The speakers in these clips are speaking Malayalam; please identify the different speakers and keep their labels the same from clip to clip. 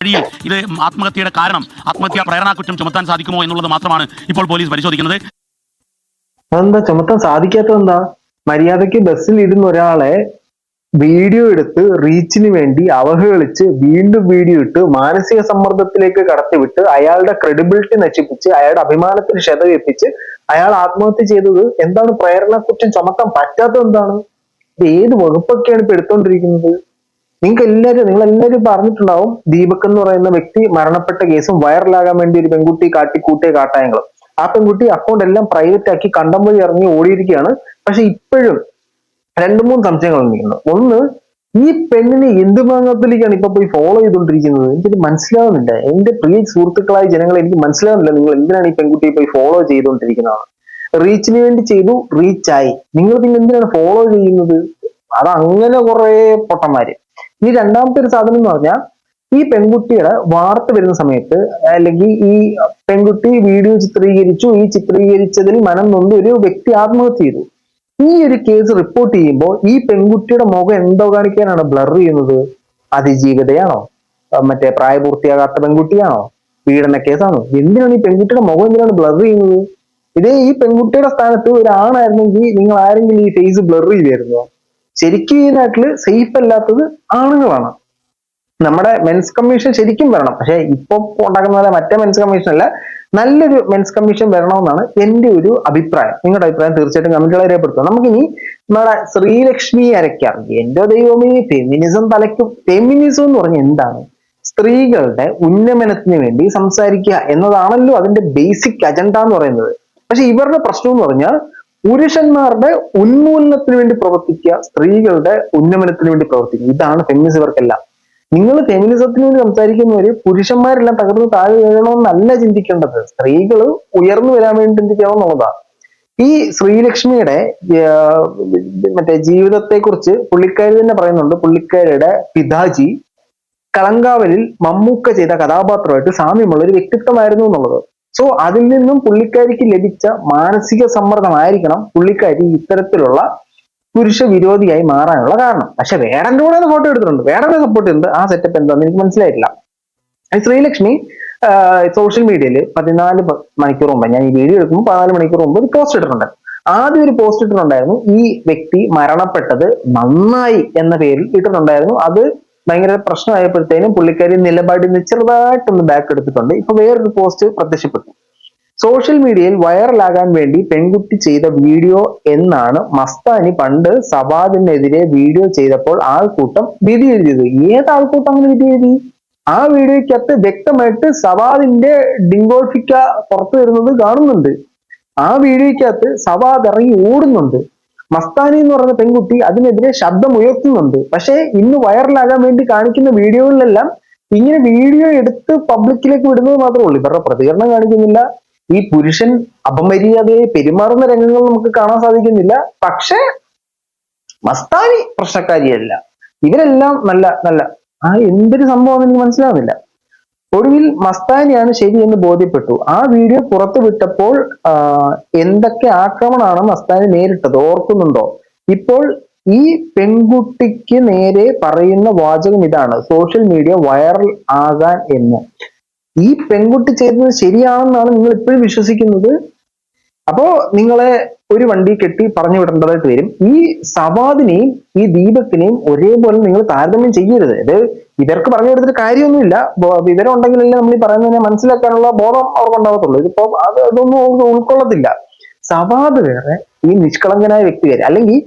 Speaker 1: വഴിയിൽ ഇത് ആത്മഹത്യയുടെ കാരണം ആത്മഹത്യാ പ്രേരണാ കുറ്റം ചുമത്താൻ സാധിക്കുമോ എന്നുള്ളത് മാത്രമാണ് ഇപ്പോൾ പോലീസ് പരിശോധിക്കുന്നത്.
Speaker 2: അതെന്താ ചുമത്താൻ സാധിക്കാത്തത്? എന്താ? മര്യാദയ്ക്ക് ബസ്സിൽ ഇരുന്ന ഒരാളെ വീഡിയോ എടുത്ത് റീച്ചിന് വേണ്ടി അവഹേളിച്ച് വീണ്ടും വീഡിയോ ഇട്ട് മാനസിക സമ്മർദ്ദത്തിലേക്ക് കടത്തിവിട്ട് അയാളുടെ ക്രെഡിബിലിറ്റി നശിപ്പിച്ച് അയാളുടെ അഭിമാനത്തിന് ക്ഷതമേൽപ്പിച്ച് അയാൾ ആത്മഹത്യ ചെയ്തത് എന്താണ്? പ്രേരണ കുറ്റം ചുമത്താൻ പറ്റാത്തത് എന്താണ്? ഇത് ഏത് വകുപ്പൊക്കെയാണ് ഇപ്പൊ എടുത്തോണ്ടിരിക്കുന്നത്? നിങ്ങൾ എല്ലാവരും പറഞ്ഞിട്ടുണ്ടാവും, ദീപക് എന്ന് പറയുന്ന വ്യക്തി മരണപ്പെട്ട കേസും വൈറലാകാൻ വേണ്ടി ഒരു പെൺകുട്ടി കാട്ടിക്കൂട്ടിയ കാട്ടായങ്ങളും. ആ പെൺകുട്ടി അക്കൗണ്ട് എല്ലാം പ്രൈവറ്റ് ആക്കി കണ്ടം വഴി ഇറങ്ങി ഓടിയിരിക്കുകയാണ്. പക്ഷെ ഇപ്പോഴും 2-3 സംശയങ്ങൾ ഉണ്ടെന്ന്. ഒന്ന്, ഈ പെണ്ണിനെ എന്ത് മാങ്ങത്തിലേക്കാണ് ഇപ്പൊ പോയി ഫോളോ ചെയ്തുകൊണ്ടിരിക്കുന്നത്? എനിക്കത് മനസ്സിലാവുന്നില്ല. എന്റെ പ്രിയ സുഹൃത്തുക്കളായ ജനങ്ങളെ, എനിക്ക് മനസ്സിലാവുന്നില്ല നിങ്ങൾ എന്തിനാണ് ഈ പെൺകുട്ടിയെ പോയി ഫോളോ ചെയ്തുകൊണ്ടിരിക്കുന്നത്? റീച്ചിന് വേണ്ടി ചെയ്തു, റീച്ചായി. നിങ്ങൾ പിന്നെ എന്തിനാണ് ഫോളോ ചെയ്യുന്നത്? അത് അങ്ങനെ കുറെ പൊട്ടന്മാര്. ഇനി രണ്ടാമത്തെ ഒരു സാധനം എന്ന് പറഞ്ഞാൽ, ഈ പെൺകുട്ടിയുടെ വാർത്ത വരുന്ന സമയത്ത്, അല്ലെങ്കിൽ ഈ പെൺകുട്ടി വീഡിയോ ചിത്രീകരിച്ചു, ഈ ചിത്രീകരിച്ചതിൽ മനം നൊന്ത് ഒരു വ്യക്തി ആത്മഹത്യ ചെയ്തു. ഈ ഒരു കേസ് റിപ്പോർട്ട് ചെയ്യുമ്പോൾ ഈ പെൺകുട്ടിയുടെ മുഖം എന്തോ കാണിക്കാനാണ് ബ്ലർ ചെയ്യുന്നത്? അതിജീവിതയാണോ? മറ്റേ പ്രായപൂർത്തിയാകാത്ത പെൺകുട്ടിയാണോ? പീഡന കേസാണോ? എന്തിനാണ് ഈ പെൺകുട്ടിയുടെ മുഖം എന്തിനാണ് ബ്ലർ ചെയ്യുന്നത്? ഇതേ ഈ പെൺകുട്ടിയുടെ സ്ഥാനത്ത് ഒരു ആണായിരുന്നെങ്കിൽ നിങ്ങൾ ആരെങ്കിലും ഈ ഫേസ് ബ്ലർ ചെയ്യുമായിരുന്നോ? ശരിക്കും ഈ നാട്ടില് സേഫ് അല്ലാത്തത് ആണുങ്ങളാണ്. നമ്മുടെ മെൻസ് കമ്മീഷൻ ശരിക്കും വരണം. പക്ഷെ ഇപ്പൊ ഉണ്ടാക്കുന്ന പോലെ മറ്റേ മെൻസ് കമ്മീഷൻ അല്ല, നല്ലൊരു മെൻസ് കമ്മീഷൻ വരണമെന്നാണ് എന്റെ ഒരു അഭിപ്രായം. നിങ്ങളുടെ അഭിപ്രായം തീർച്ചയായിട്ടും കമന്റുകളെ രേഖപ്പെടുത്തുക. നമുക്കിനി നമ്മുടെ ശ്രീലക്ഷ്മി അരയ്ക്കാർ. എന്റെ ദൈവമേ, ഫെമിനിസം തലയ്ക്കും. ഫെമിനിസം എന്ന് പറഞ്ഞാൽ എന്താണ്? സ്ത്രീകളുടെ ഉന്നമനത്തിന് വേണ്ടി സംസാരിക്കുക എന്നതാണല്ലോ അതിന്റെ ബേസിക് അജണ്ട എന്ന് പറയുന്നത്. പക്ഷെ ഇവരുടെ പ്രശ്നം എന്ന് പറഞ്ഞാൽ പുരുഷന്മാരുടെ ഉന്മൂലനത്തിന് വേണ്ടി പ്രവർത്തിക്കുക, സ്ത്രീകളുടെ ഉന്നമനത്തിന് വേണ്ടി പ്രവർത്തിക്കുക. ഇതാണ് ഫെമിനിസം ഇവർക്കെല്ലാം. നിങ്ങൾ ഫെമിനിസത്തിന് വേണ്ടി സംസാരിക്കുന്നവര് പുരുഷന്മാരെല്ലാം തകർന്ന് താഴെ വീഴണമെന്നല്ല ചിന്തിക്കേണ്ടത്, സ്ത്രീകൾ ഉയർന്നു വരാൻ വേണ്ടി ചിന്തിക്കണം എന്നുള്ളതാണ്. ഈ ശ്രീലക്ഷ്മിയുടെ മറ്റേ ജീവിതത്തെ കുറിച്ച് പുള്ളിക്കാരി തന്നെ പറയുന്നുണ്ട്. പുള്ളിക്കാരിയുടെ പിതാജി കളങ്കാവലിൽ മമ്മൂക്ക ചെയ്ത കഥാപാത്രമായിട്ട് സാമ്യമുള്ള ഒരു വ്യക്തിത്വമായിരുന്നു എന്നുള്ളത്. സോ അതിൽ നിന്നും പുള്ളിക്കാരിക്ക് ലഭിച്ച മാനസിക സമ്മർദ്ദമായിരിക്കണം പുള്ളിക്കാരി ഇത്തരത്തിലുള്ള പുരുഷ വിരോധിയായി മാറാനുള്ള കാരണം. പക്ഷെ വേടന്റെ കൂടെ ഫോട്ടോ എടുത്തിട്ടുണ്ട്, വേടനെ സപ്പോർട്ട് ചെയ്യുന്നുണ്ട്. ആ സെറ്റപ്പ് എന്താണെന്ന് എനിക്ക് മനസ്സിലായിട്ടില്ല. ശ്രീലക്ഷ്മി സോഷ്യൽ മീഡിയയിൽ 14 മണിക്കൂർ മുമ്പ്, ഞാൻ ഈ വീഡിയോ എടുക്കുമ്പോൾ 14 മണിക്കൂർ മുമ്പ് ഒരു പോസ്റ്റ് ഇട്ടിട്ടുണ്ട്. ആദ്യം ഒരു പോസ്റ്റ് ഇട്ടിട്ടുണ്ടായിരുന്നു, ഈ വ്യക്തി മരണപ്പെട്ടത് നന്നായി എന്ന പേരിൽ ഇട്ടിട്ടുണ്ടായിരുന്നു. അത് ഭയങ്കര പ്രശ്നമായപ്പോഴത്തേനും പുള്ളിക്കാരി നിലപാടിൽ നിന്ന് ചെറുതായിട്ടൊന്ന് ബാക്ക് എടുത്തിട്ടുണ്ട്. ഇപ്പൊ വേറൊരു പോസ്റ്റ് പ്രത്യക്ഷപ്പെട്ടു. സോഷ്യൽ മീഡിയയിൽ വൈറലാകാൻ വേണ്ടി പെൺകുട്ടി ചെയ്ത വീഡിയോ എന്നാണ് മസ്താനി പണ്ട് സവാദിനെതിരെ വീഡിയോ ചെയ്തപ്പോൾ ആൾക്കൂട്ടം വിധി എഴുതിയത്. ഏത് ആൾക്കൂട്ടം അങ്ങനെ വിധി എഴുതി? ആ വീഡിയോയ്ക്കകത്ത് വ്യക്തമായിട്ട് സവാദിന്റെ ഡിംഗോൾഫിക്ക പുറത്തു വരുന്നത് കാണുന്നുണ്ട്. ആ വീഡിയോയ്ക്കകത്ത് സവാദ് ഇറങ്ങി ഓടുന്നുണ്ട്. മസ്താനി എന്ന് പറയുന്ന പെൺകുട്ടി അതിനെതിരെ ശബ്ദം ഉയർത്തുന്നുണ്ട്. പക്ഷെ ഇന്ന് വൈറലാകാൻ വേണ്ടി കാണിക്കുന്ന വീഡിയോകളിലെല്ലാം ഇങ്ങനെ വീഡിയോ എടുത്ത് പബ്ലിക്കിലേക്ക് വിടുന്നത് മാത്രമേ ഉള്ളൂ. ഇവരുടെ പ്രതികരണം കാണിക്കുന്നില്ല. ഈ പുരുഷൻ അപമര്യാദയെ പെരുമാറുന്ന രംഗങ്ങൾ നമുക്ക് കാണാൻ സാധിക്കുന്നില്ല. പക്ഷെ മസ്താനി പ്രശ്നക്കാരിയല്ല. ഇവരെല്ലാം നല്ല എന്തൊരു സംഭവം എനിക്ക് മനസ്സിലാവുന്നില്ല. ഒടുവിൽ മസ്താനിയാണ് ശരിയെന്ന് ബോധ്യപ്പെട്ടു. ആ വീഡിയോ പുറത്തു വിട്ടപ്പോൾ എന്തൊക്കെ ആക്രമണമാണ് മസ്താനി നേരിട്ടത് ഓർക്കുന്നുണ്ടോ? ഇപ്പോൾ ഈ പെൺകുട്ടിക്ക് നേരെ പറയുന്ന വാചകം ഇതാണ്: സോഷ്യൽ മീഡിയ വൈറൽ ആകാൻ എന്ന്. ഈ പെൺകുട്ടി ചെയ്തത് ശരിയാണെന്നാണ് നിങ്ങൾ ഇപ്പോഴും വിശ്വസിക്കുന്നത്? അപ്പോ നിങ്ങളെ ഒരു വണ്ടി കെട്ടി പറഞ്ഞു വിടേണ്ടതായിട്ട് വരും. ഈ സവാദിനെയും ഈ ദീപക്കിനെയും ഒരേപോലെ നിങ്ങൾ താരതമ്യം ചെയ്യരുത്. ഇത് ഇവർക്ക് പറഞ്ഞു കൊടുത്തിട്ട് കാര്യമൊന്നുമില്ല. വിവരം ഉണ്ടെങ്കിലല്ലേ നമ്മൾ ഈ പറയുന്നതിനെ മനസ്സിലാക്കാനുള്ള ബോധം അവർക്ക് ഉണ്ടാകത്തുള്ളൂ. ഇതിപ്പോ അതൊന്നും ഉൾക്കൊള്ളത്തില്ല. സവാദ് വേറെ, ഈ നിഷ്കളങ്കനായ വ്യക്തി വേറെ. അല്ലെങ്കിൽ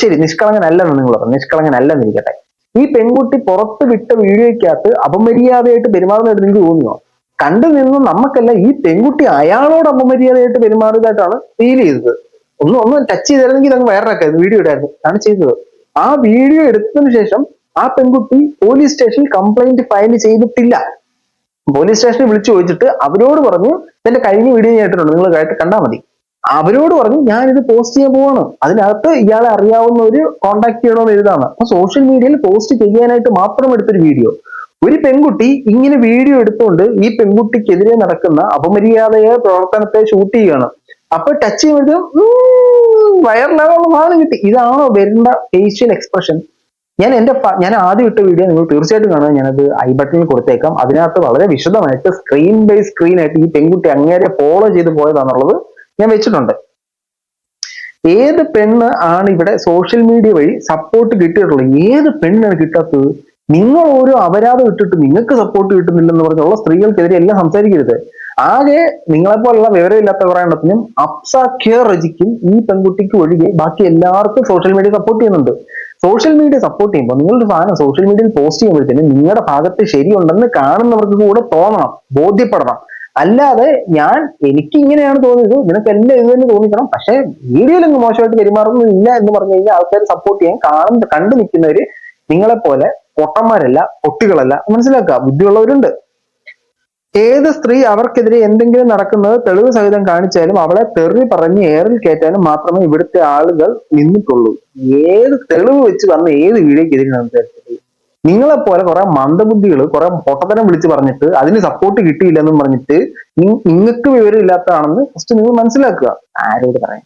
Speaker 2: ശരി, നിഷ്കളങ്കനല്ലെന്ന് നിങ്ങൾ പറഞ്ഞു, നിഷ്കളങ്കനല്ലെന്നിരിക്കട്ടെ. ഈ പെൺകുട്ടി പുറത്ത് വിട്ട വീഡിയോയ്ക്കകത്ത് അപമര്യാദയായിട്ട് പെരുമാറുന്നതായിട്ട് നിങ്ങൾക്ക് തോന്നിയോ? കണ്ടു നിന്ന് നമുക്കല്ല, ഈ പെൺകുട്ടി അയാളോട് അപമര്യാദയായിട്ട് പെരുമാറിയതായിട്ടാണ് ഫീൽ ചെയ്തത്. ഒന്ന് ടച്ച് ചെയ്തായിരുന്നെങ്കിൽ നമുക്ക് വേറൊരാക്കായിരുന്നു, വീഡിയോ ഇടായിരുന്നു. ആണ് ചെയ്തത്. ആ വീഡിയോ എടുത്തതിന് ശേഷം ആ പെൺകുട്ടി പോലീസ് സ്റ്റേഷനിൽ കംപ്ലൈന്റ് ഫയൽ ചെയ്തിട്ടില്ല. പോലീസ് സ്റ്റേഷനിൽ വിളിച്ചു ചോദിച്ചിട്ട് അവരോട് പറഞ്ഞു, ഇതിന്റെ കഴിഞ്ഞ വീഡിയോ ഞാൻ ഇട്ടിട്ടുണ്ട്, നിങ്ങൾ കണ്ടാൽ മതി. അവരോട് പറഞ്ഞു ഞാനിത് പോസ്റ്റ് ചെയ്യാൻ പോവാണ്, അതിനകത്ത് ഇയാളെ അറിയാവുന്ന ഒരു കോണ്ടാക്ട് ചെയ്യണമെന്ന് എഴുതാണ്. അപ്പൊ സോഷ്യൽ മീഡിയയിൽ പോസ്റ്റ് ചെയ്യാനായിട്ട് മാത്രം എടുത്തൊരു വീഡിയോ. ഒരു പെൺകുട്ടി ഇങ്ങനെ വീഡിയോ എടുത്തുകൊണ്ട് ഈ പെൺകുട്ടിക്കെതിരെ നടക്കുന്ന അപമര്യാദയായ പ്രവർത്തനത്തെ ഷൂട്ട് ചെയ്യുകയാണ്. അപ്പൊ ടച്ച് ചെയ്യുമ്പോൾ വൈറലാകാനുള്ള സാധനം കിട്ടി. ഇതാണോ വരേണ്ട ഫേഷ്യൽ എക്സ്പ്രഷൻ? ഞാൻ ആദ്യം ഇട്ട വീഡിയോ നിങ്ങൾ തീർച്ചയായിട്ടും കാണുക. ഞാനത് ഐ ബട്ടണിൽ കൊടുത്തേക്കാം. അതിനകത്ത് വളരെ വിശദമായിട്ട് സ്ക്രീൻ ബൈ സ്ക്രീൻ ആയിട്ട് ഈ പെൺകുട്ടി അങ്ങേരെ ഫോളോ ചെയ്ത് പോയതാണെന്നുള്ളത് ഞാൻ വെച്ചിട്ടുണ്ട്. ഏത് പെണ്ണ് ആണ് ഇവിടെ സോഷ്യൽ മീഡിയ വഴി സപ്പോർട്ട് കിട്ടിയിട്ടുള്ളത്? ഏത് പെണ്ണാണ് കിട്ടാത്തത്? നിങ്ങൾ ഓരോ അപരാധം ഇട്ടിട്ട് നിങ്ങൾക്ക് സപ്പോർട്ട് കിട്ടുന്നില്ലെന്ന് പറഞ്ഞുള്ള സ്ത്രീകൾക്കെതിരെ എല്ലാം സംസാരിക്കരുത്. ആകെ നിങ്ങളെപ്പോലുള്ള വിവരമില്ലാത്ത കുറെ എണ്ണത്തിനും അപ്സ കെയർ രചിക്കും ഈ പെൺകുട്ടിക്ക് ഒഴികെ ബാക്കി എല്ലാവർക്കും സോഷ്യൽ മീഡിയ സപ്പോർട്ട് ചെയ്യുന്നുണ്ട്. സോഷ്യൽ മീഡിയ സപ്പോർട്ട് ചെയ്യുമ്പോൾ നിങ്ങളുടെ സാധനം സോഷ്യൽ മീഡിയയിൽ പോസ്റ്റ് ചെയ്യുമ്പോഴത്തേനും നിങ്ങളുടെ ഭാഗത്ത് ശരിയുണ്ടെന്ന് കാണുന്നവർക്ക് കൂടെ തോന്നണം, ബോധ്യപ്പെടണം. അല്ലാതെ എനിക്ക് ഇങ്ങനെയാണ് തോന്നിയത്, നിനക്ക് എല്ലാം ഇത് തന്നെ തോന്നിക്കണം, പക്ഷെ വീഡിയോയിലൊന്നും മോശമായിട്ട് പെരുമാറുന്നില്ല എന്ന് പറഞ്ഞു കഴിഞ്ഞാൽ ആൾക്കാർ സപ്പോർട്ട് ചെയ്യാൻ കണ്ടു നിൽക്കുന്നവര് നിങ്ങളെ പോലെ പൊട്ടന്മാരല്ല, പൊട്ടികളല്ല, മനസ്സിലാക്കുക. ബുദ്ധിയുള്ളവരുണ്ട്. ഏത് സ്ത്രീ അവർക്കെതിരെ എന്തെങ്കിലും നടക്കുന്നത് തെളിവ് സഹിതം കാണിച്ചാലും അവളെ തെറി പറഞ്ഞ് ഏറിൽ കയറ്റാനും മാത്രമേ ഇവിടുത്തെ ആളുകൾ നിന്നിട്ടുള്ളൂ. ഏത് തെളിവ് വെച്ച് വന്ന ഏത് വീഡിയോക്കെതിരെ സംസാരിച്ചത്? നിങ്ങളെപ്പോലെ കുറെ മന്ദബുദ്ധികൾ കുറെ പൊട്ടത്തരം വിളിച്ച് പറഞ്ഞിട്ട് അതിന് സപ്പോർട്ട് കിട്ടിയില്ലെന്നും പറഞ്ഞിട്ട് നിങ്ങൾക്ക് വിവരം ഇല്ലാത്തതാണെന്ന് ഫസ്റ്റ് നിങ്ങൾ മനസ്സിലാക്കുക. ആരോട് പറയാൻ?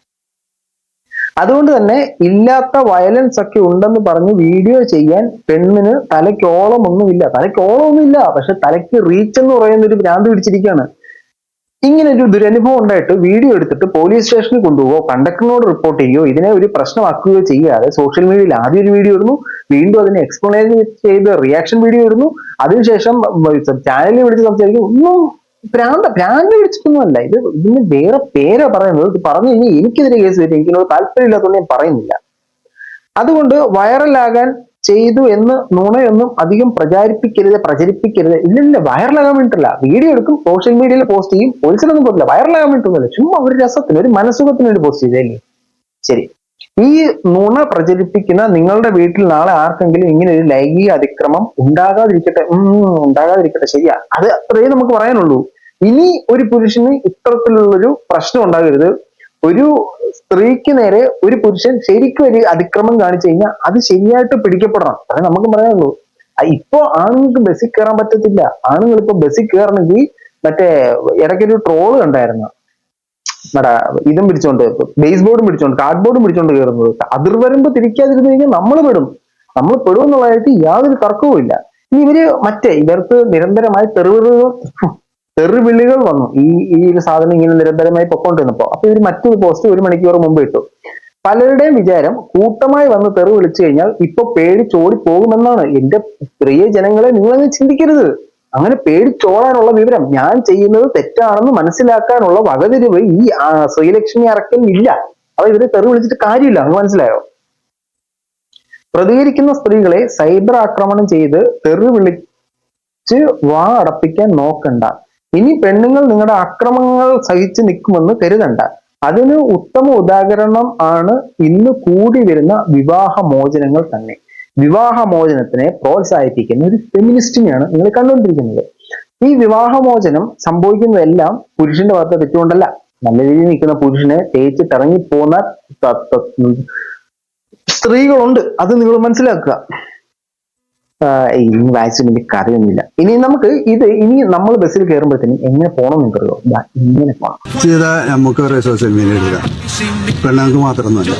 Speaker 2: അതുകൊണ്ട് തന്നെ ഇല്ലാത്ത വയലൻസ് ഒക്കെ ഉണ്ടെന്ന് പറഞ്ഞ് വീഡിയോ ചെയ്യാൻ പെണ്ണിന് തലയ്ക്കോളമൊന്നുമില്ല. പക്ഷെ തലയ്ക്ക് റീച്ച് എന്ന് പറയുന്ന ഒരു ഭ്രാന്ത് പിടിച്ചിരിക്കുകയാണ്. ഇങ്ങനെ ഒരു ദുരനുഭവം ഉണ്ടായിട്ട് വീഡിയോ എടുത്തിട്ട് പോലീസ് സ്റ്റേഷനിൽ കൊണ്ടുപോകുകയോ കണ്ടക്ടറിനോട് റിപ്പോർട്ട് ചെയ്യുകയോ ഇതിനെ ഒരു പ്രശ്നമാക്കുകയോ ചെയ്യാതെ സോഷ്യൽ മീഡിയയിൽ ആദ്യം ഒരു വീഡിയോ ഇടുന്നു, വീണ്ടും അതിനെ എക്സ്പ്ലെയിൻ ചെയ്ത് റിയാക്ഷൻ വീഡിയോ ഇടുന്നു, അതിനുശേഷം ചാനലിൽ വിളിച്ച് സംസാരിക്കും. ഒന്നും ഭ്രാന്ത് പിടിച്ചിട്ടൊന്നുമല്ല. ഇതിന് വേറെ പേരാ പറയുന്നത്. ഇത് പറഞ്ഞു കഴിഞ്ഞാൽ എനിക്കെതിരെ കേസ് വരും. എനിക്കിനോട് താല്പര്യമില്ലാത്തതുകൊണ്ട് ഞാൻ പറയുന്നില്ല. അതുകൊണ്ട് വൈറലാകാൻ ചെയ്തു എന്ന് നുണയൊന്നും അധികം പ്രചരിപ്പിക്കരുത്. ഇല്ല, വൈറലാകാൻ വേണ്ടിയിട്ടില്ല. വീഡിയോ എടുക്കും, സോഷ്യൽ മീഡിയയിൽ പോസ്റ്റ് ചെയ്യും, പോലീസിലൊന്നും പോകില്ല. വൈറലാകാൻ വേണ്ടിയിട്ടൊന്നുമില്ല, ചുമ്മാ ഒരു രസത്തിന് ഒരു മനസുഖത്തിന് വേണ്ടി പോസ്റ്റ് ചെയ്തല്ലേ. ശരി, ഈ നുണ പ്രചരിപ്പിക്കുന്ന നിങ്ങളുടെ വീട്ടിൽ നാളെ ആർക്കെങ്കിലും ഇങ്ങനെ ഒരു ലൈംഗിക അതിക്രമം ഉണ്ടാകാതിരിക്കട്ടെ. ശരിയാ, അത് അത്രയേ നമുക്ക് പറയാനുള്ളൂ. ഇനി ഒരു പുരുഷന് ഇത്തരത്തിലുള്ളൊരു പ്രശ്നം ഉണ്ടാകരുത്. ഒരു സ്ത്രീക്ക് നേരെ ഒരു പുരുഷൻ ശരിക്കും ഒരു അതിക്രമം കാണിച്ചു കഴിഞ്ഞാൽ അത് ശരിയായിട്ട് പിടിക്കപ്പെടണം. അത് നമുക്ക് പറയാനുള്ളൂ. ഇപ്പൊ ആണുങ്ങൾക്ക് ബസ്സിൽ കയറാൻ പറ്റത്തില്ല. ആണുങ്ങൾ ഇപ്പൊ ബസ്സിൽ കയറണമെങ്കിൽ മറ്റേ ഇടയ്ക്കൊരു ട്രോള് കണ്ടായിരുന്നു, ഇതും പിടിച്ചോണ്ട് ബേസ് ബോർഡും പിടിച്ചോണ്ട് കാർഡ് ബോർഡും പിടിച്ചോണ്ട് കയറുന്നത്. അതിർവരുമ്പ് തിരിക്കാതിരുന്നു കഴിഞ്ഞാൽ നമ്മൾ പെടും എന്നുള്ളതായിട്ട് യാതൊരു തർക്കവും ഇല്ല. ഇവർക്ക് നിരന്തരമായി തെറിവിളികൾ വന്നു. ഈ ഒരു സാധനം ഇങ്ങനെ നിരന്തരമായി പൊക്കോണ്ടിരുന്നപ്പോ അപ്പൊ ഇവർ മറ്റൊരു പോസ്റ്റ് 1 മണിക്കൂർ മുമ്പ് ഇട്ടു. പലരുടെയും വിചാരം കൂട്ടമായി വന്ന് തെറി വിളിച്ചു കഴിഞ്ഞാൽ ഇപ്പൊ പേടിച്ചോടി പോകുമെന്നാണ്. എന്റെ പ്രിയ ജനങ്ങളെ, നിങ്ങളങ്ങ് ചിന്തിക്കരുത്. അങ്ങനെ പേടിച്ചോടാനുള്ള വിവരം, ഞാൻ ചെയ്യുന്നത് തെറ്റാണെന്ന് മനസ്സിലാക്കാനുള്ള വകതിരിവ് ഈ ശ്രീലക്ഷ്മി അറക്കൽ ഇല്ല. അപ്പൊ ഇവരെ തെറി വിളിച്ചിട്ട് കാര്യമില്ല. അങ്ങ് മനസ്സിലായോ? പ്രതികരിക്കുന്ന സ്ത്രീകളെ സൈബർ ആക്രമണം ചെയ്ത് തെറി വിളിച്ച് വാ അടപ്പിക്കാൻ നോക്കണ്ട. ഇനി പെണ്ണുങ്ങൾ നിങ്ങളുടെ അക്രമങ്ങൾ സഹിച്ച് നിൽക്കുമെന്ന് കരുതണ്ട. അതിന് ഉത്തമ ഉദാഹരണം ആണ് ഇന്ന് കൂടി വരുന്ന വിവാഹമോചനങ്ങൾ തന്നെ. വിവാഹമോചനത്തിനെ പ്രോത്സാഹിപ്പിക്കുന്ന ഒരു ഫെമിനിസ്റ്റിനെയാണ് നിങ്ങൾ കണ്ടുകൊണ്ടിരിക്കുന്നത്. ഈ വിവാഹമോചനം സംഭവിക്കുന്നതെല്ലാം പുരുഷന്റെ ഭാഗത്ത് തെറ്റുകൊണ്ടല്ല. നല്ല രീതിയിൽ നിൽക്കുന്ന പുരുഷനെ തേച്ചിട്ടിറങ്ങിപ്പോകുന്ന സ്ത്രീകളുണ്ട്. അത് നിങ്ങൾ മനസ്സിലാക്കുക. ഇനി വായിച്ചു വലിയ കഥയൊന്നുമില്ല. ഇനി നമ്മൾ ബസ്സിൽ കയറുമ്പോഴത്തേനും എങ്ങനെ പോകണം എന്ന് അറിയോ? ഇങ്ങനെ പോകണം.
Speaker 3: നമുക്ക് സോഷ്യൽ മീഡിയ എടുക്കാം. പെണ്ണുങ്ങൾക്ക് മാത്രമൊന്നുമല്ല.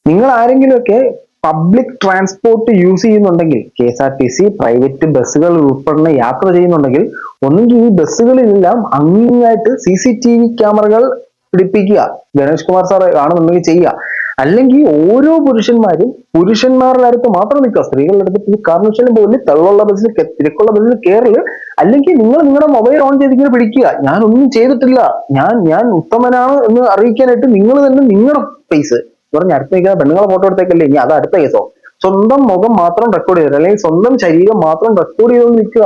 Speaker 2: നിങ്ങൾ ആരെങ്കിലുമൊക്കെ പബ്ലിക് ട്രാൻസ്പോർട്ട് യൂസ് ചെയ്യുന്നുണ്ടെങ്കിൽ, KSRTC, പ്രൈവറ്റ് ബസ്സുകൾ ഉൾപ്പെടുന്ന യാത്ര ചെയ്യുന്നുണ്ടെങ്കിൽ, ഒന്നുകിൽ ഈ ബസ്സുകളിലെല്ലാം അങ്ങിങ്ങായിട്ട് CCTV ക്യാമറകൾ പിടിപ്പിക്കുക. ഗണേഷ് കുമാർ സാർ ആണെന്നുണ്ടെങ്കിൽ ചെയ്യുക. അല്ലെങ്കിൽ ഓരോ പുരുഷന്മാരും പുരുഷന്മാരുടെ അടുത്ത് മാത്രം നിൽക്കുക. സ്ത്രീകളുടെ അടുത്ത് ഈ കാരണവശാലും പോലും തിരക്കുള്ള ബസ്സിൽ കയറല്. അല്ലെങ്കിൽ നിങ്ങൾ നിങ്ങളുടെ മൊബൈൽ ഓൺ ചെയ്തിങ്ങനെ പിടിക്കുക. ഞാൻ ഒന്നും ചെയ്തിട്ടില്ല, ഞാൻ ഉത്തമനാണ് എന്ന് അറിയിക്കാനായിട്ട് നിങ്ങൾ തന്നെ നിങ്ങളുടെ ഫേസ് പറഞ്ഞ് അടുത്ത നിൽക്കുന്ന പെണ്ണുങ്ങളെ ഫോട്ടോ എടുത്തേക്കല്ലേ. ഇനി അത് അടുത്ത കേസോ? സ്വന്തം മുഖം മാത്രം റെക്കോർഡ് ചെയ്തത്, അല്ലെങ്കിൽ സ്വന്തം ശരീരം മാത്രം റെക്കോർഡ് ചെയ്തുകൊണ്ട് നിൽക്കുക.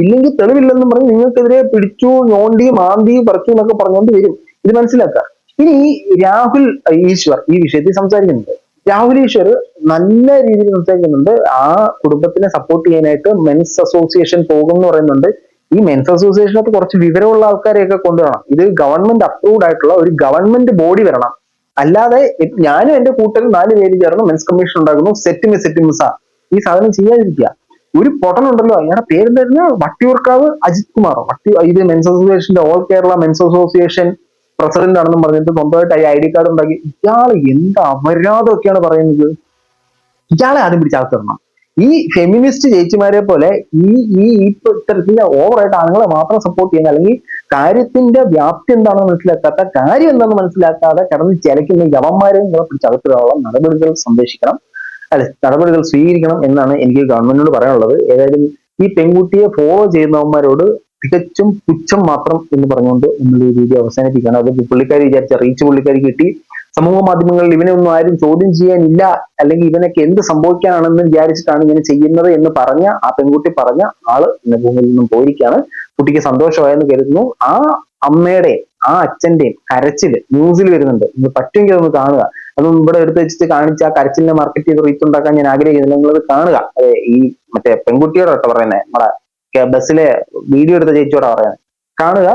Speaker 2: ഇല്ലെങ്കിൽ തെളിവില്ലെന്നും പറഞ്ഞ് നിങ്ങൾക്കെതിരെ പിടിച്ചു, ഞോണ്ടി, മാന്തി, പറിച്ചു എന്നൊക്കെ പറഞ്ഞുകൊണ്ട് വരും. ഇത് മനസ്സിലാക്കുക. ഇനി രാഹുൽ ഈശ്വർ ഈ വിഷയത്തിൽ സംസാരിക്കുന്നുണ്ട്. രാഹുൽ ഈശ്വർ നല്ല രീതിയിൽ സംസാരിക്കുന്നുണ്ട്. ആ കുടുംബത്തിനെ സപ്പോർട്ട് ചെയ്യാനായിട്ട് മെൻസ് അസോസിയേഷൻ പോകും എന്ന് പറയുന്നുണ്ട്. ഈ മെൻസ് അസോസിയേഷനകത്ത് കുറച്ച് വിവരമുള്ള ആൾക്കാരെയൊക്കെ കൊണ്ടുവരണം. ഇത് ഗവൺമെന്റ് അപ്രൂവ്ഡ് ആയിട്ടുള്ള ഒരു ഗവൺമെന്റ് ബോഡി വരണം. അല്ലാതെ ഞാനും എന്റെ കൂട്ടത്തിൽ 4 പേര് ചേർന്ന് മെൻസ് കമ്മീഷൻ ഉണ്ടാക്കുന്നു, സെറ്റിമിസ ഈ സാധനം ചെയ്യാതിരിക്കുക. ഒരു പൊട്ടനുണ്ടല്ലോ, അയാളുടെ പേരെന്തായിരുന്നു, വട്ടിയൂർക്കാവ് അജിത് കുമാറോ, ഇത് മെൻസ് അസോസിയേഷന്റെ all Kerala men's association president ആണെന്നും പറഞ്ഞിട്ട് സ്വന്തമായിട്ട് ID കാർഡ് ഉണ്ടാക്കി. ഇയാള് എന്ത് അപരാധമൊക്കെയാണ് പറയുന്നത്. ഇയാളെ ആദ്യം പിടിച്ചകത്തിടണം. ഈ ഫെമിനിസ്റ്റ് ചേച്ചിമാരെ പോലെ ഈ ഈ ഇത്തരത്തില് ഓവറായിട്ട് ആണുങ്ങളെ മാത്രം സപ്പോർട്ട് ചെയ്യുന്ന, അല്ലെങ്കിൽ കാര്യത്തിന്റെ വ്യാപ്തി എന്താണെന്ന് മനസ്സിലാക്കാത്ത, കാര്യം എന്താണെന്ന് മനസ്സിലാക്കാതെ കിടന്ന് ചിലയ്ക്കുന്ന യവന്മാരെ നിങ്ങളെ പിടിച്ചകത്തിടാനുള്ള നടപടികൾ നടപടികൾ സ്വീകരിക്കണം എന്നാണ് എനിക്ക് ഗവൺമെന്റിനോട് പറയാനുള്ളത്. ഏതായാലും ഈ പെൺകുട്ടിയെ ഫോളോ ചെയ്യുന്നവന്മാരോട് തികച്ചും പുച്ഛം മാത്രം എന്ന് പറഞ്ഞുകൊണ്ട് നമ്മൾ ഈ വീഡിയോ അവസാനിപ്പിക്കുകയാണ്. അത് പുള്ളിക്കാരി വിചാരിച്ച റീച്ച് പുള്ളിക്കാരി കിട്ടി. സമൂഹ മാധ്യമങ്ങളിൽ ഇവനെ ഒന്നും ആരും ചോദ്യം ചെയ്യാനില്ല, അല്ലെങ്കിൽ ഇവനൊക്കെ എന്ത് സംഭവിക്കാനാണെന്ന് വിചാരിച്ചിട്ടാണ് ഇങ്ങനെ ചെയ്യുന്നത് എന്ന് പറഞ്ഞ ആ പെൺകുട്ടി പറഞ്ഞ ആള് ഇന്ന് ഭൂമിയിൽ നിന്നും പോയിരിക്കുകയാണ്. കുട്ടിക്ക് സന്തോഷമായെന്ന് കരുതുന്നു. ആ അമ്മയുടെയും ആ അച്ഛന്റെയും കരച്ചില് ന്യൂസിൽ വരുന്നുണ്ട്. നിങ്ങൾ പറ്റുമെങ്കിൽ അതൊന്ന് കാണുക. അതൊന്നും ഇവിടെ എടുത്ത് വെച്ചിട്ട് കാണിച്ച ആ കരച്ചിലിനെ മാർക്കറ്റ് ചെയ്ത് റീച്ച് ഉണ്ടാക്കാൻ ഞാൻ ആഗ്രഹിക്കുന്നില്ല. നിങ്ങളത് കാണുക. ഈ മറ്റേ പെൺകുട്ടിയോട് കേട്ടോ പറയുന്നത്, നമ്മുടെ ബസ്സിലെ വീഡിയോ എടുത്ത ചേച്ചിയോടാ പറയുന്നത്. കാണുക,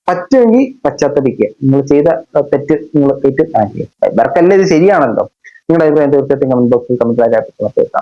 Speaker 2: പറ്റുമെങ്കിൽ പശ്ചാത്തപിക്കുക. നിങ്ങൾ ചെയ്ത തെറ്റ് നിങ്ങൾ ഏറ്റു കാണിക്കുക. ഇവർക്കല്ലേ ഇത് ശരിയാണല്ലോ. നിങ്ങളുടെ അഭിപ്രായം തീർച്ചയായിട്ടും കമന്റ് ബോക്സിൽ കമന്റ് ആയിട്ട്